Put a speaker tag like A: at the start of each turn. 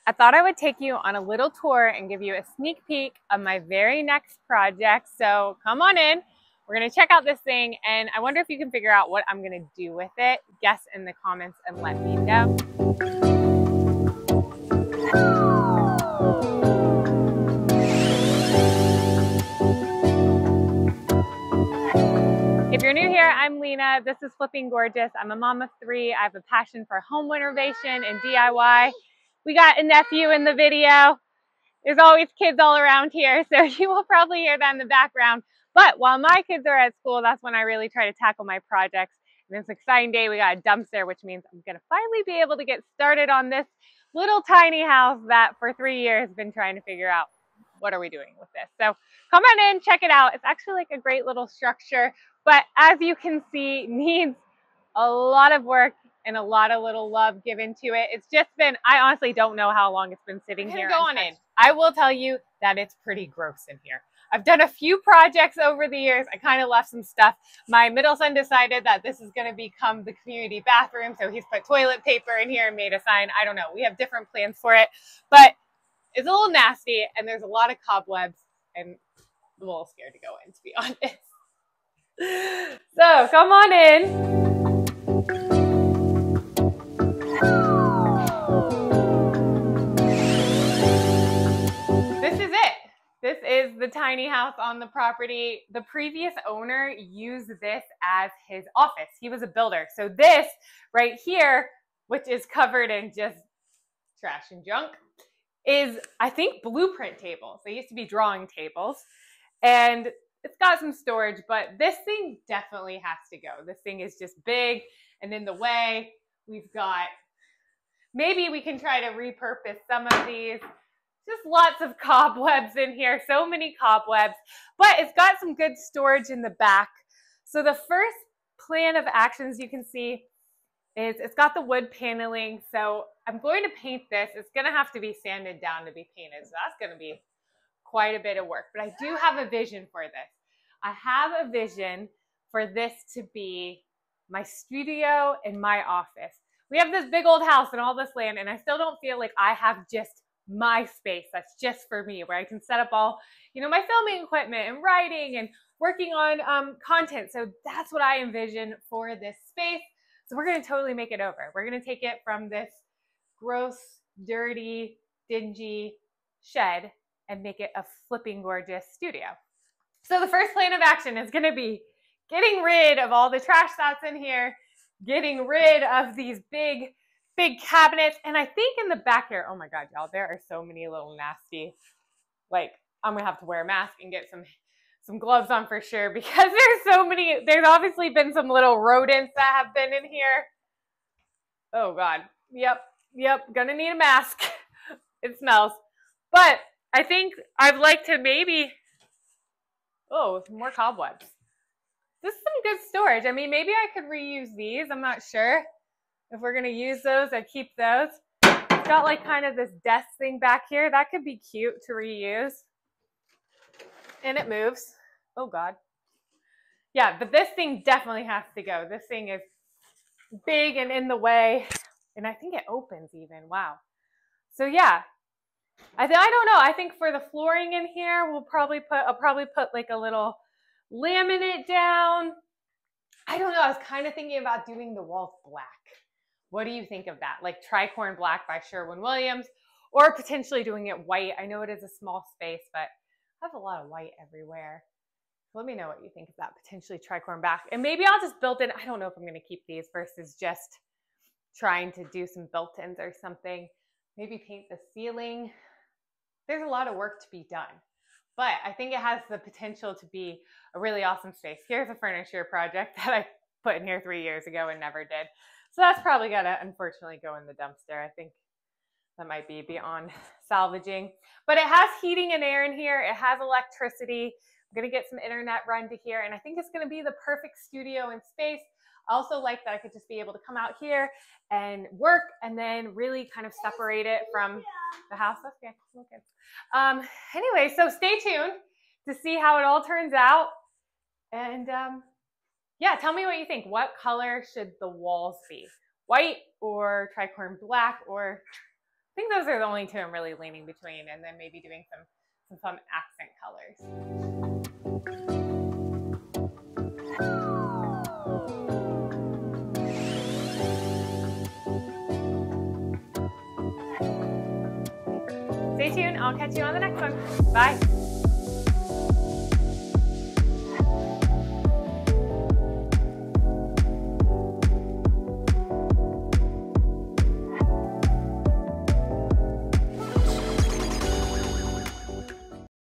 A: I thought I would take you on a little tour and give you a sneak peek of my very next project. So come on in. We're going to check out this thing, and I wonder if you can figure out what I'm going to do with it. Guess in the comments and let me know. If you're new here, I'm Lena. This is Flipping Gorgeous. I'm a mom of 3. I have a passion for home renovation and DIY. We got a nephew in the video. There's always kids all around here, so you will probably hear that in the background. But while my kids are at school, that's when I really try to tackle my projects. And it's an exciting day. We got a dumpster, which means I'm gonna finally be able to get started on this little tiny house that for 3 years I've been trying to figure out what are we doing with this. So come on in, check it out. It's actually like a great little structure, but as you can see, needs a lot of work and a lot of little love given to it. It's just been, I honestly don't know how long it's been sitting here. Go on in. I will tell you that it's pretty gross in here. I've done a few projects over the years. I kind of left some stuff. My middle son decided that this is going to become the community bathroom, so he's put toilet paper in here and made a sign. I don't know. We have different plans for it, but it's a little nasty, and there's a lot of cobwebs, and I'm a little scared to go in, to be honest. So come on in. This is the tiny house on the property. The previous owner used this as his office. He was a builder. So this right here, which is covered in just trash and junk, is, I think, blueprint tables. They used to be drawing tables. And it's got some storage, but this thing definitely has to go. This thing is just big and in the way. We've got, maybe we can try to repurpose some of these. Just lots of cobwebs in here, so many cobwebs, but it's got some good storage in the back. So the first plan of actions you can see is it's got the wood paneling. So I'm going to paint this. It's going to have to be sanded down to be painted. So that's going to be quite a bit of work, but I do have a vision for this. I have a vision for this to be my studio and my office. We have this big old house and all this land, and I still don't feel like I have just my space that's just for me, where I can set up all, my filming equipment and writing and working on content. So that's what I envision for this space. So we're going to totally make it over. We're going to take it from this gross, dirty, dingy shed and make it a flipping gorgeous studio. So the first plan of action is going to be getting rid of all the trash that's in here, getting rid of these big cabinets. And I think in the back here, oh my God, y'all, there are so many little nasty, like, I'm gonna have to wear a mask and get some gloves on for sure, because there's so many, there's obviously been some little rodents that have been in here. Oh God, yep, gonna need a mask. It smells. But I think I'd like to maybe, oh, more cobwebs. This is some good storage. I mean, maybe I could reuse these, I'm not sure. If we're gonna use those, I keep those. It's got like kind of this desk thing back here. That could be cute to reuse. And it moves. Oh God. Yeah, but this thing definitely has to go. This thing is big and in the way. And I think it opens even, wow. So yeah, I don't know. I think for the flooring in here, I'll probably put like a little laminate down. I don't know, I was kind of thinking about doing the walls black. What do you think of that? Like Tricorn Black by Sherwin-Williams, or potentially doing it white. I know it is a small space, but I have a lot of white everywhere. Let me know what you think of that, potentially Tricorn Black. And maybe I'll just build in, I don't know if I'm gonna keep these versus just trying to do some built-ins or something. Maybe paint the ceiling. There's a lot of work to be done, but I think it has the potential to be a really awesome space. Here's a furniture project that I put in here 3 years ago and never did. So that's probably gonna, unfortunately, go in the dumpster. I think that might be beyond salvaging. But it has heating and air in here. It has electricity. I'm gonna get some internet run to here, and I think it's gonna be the perfect studio and space. I also like that I could just be able to come out here and work and then really kind of separate it from the house. Okay, okay. Anyway, so stay tuned to see how it all turns out. And yeah, tell me what you think. What color should the walls be? White or Tricorn Black, or think those are the only two I'm really leaning between, and then maybe doing some fun accent colors. Stay tuned. I'll catch you on the next one. Bye.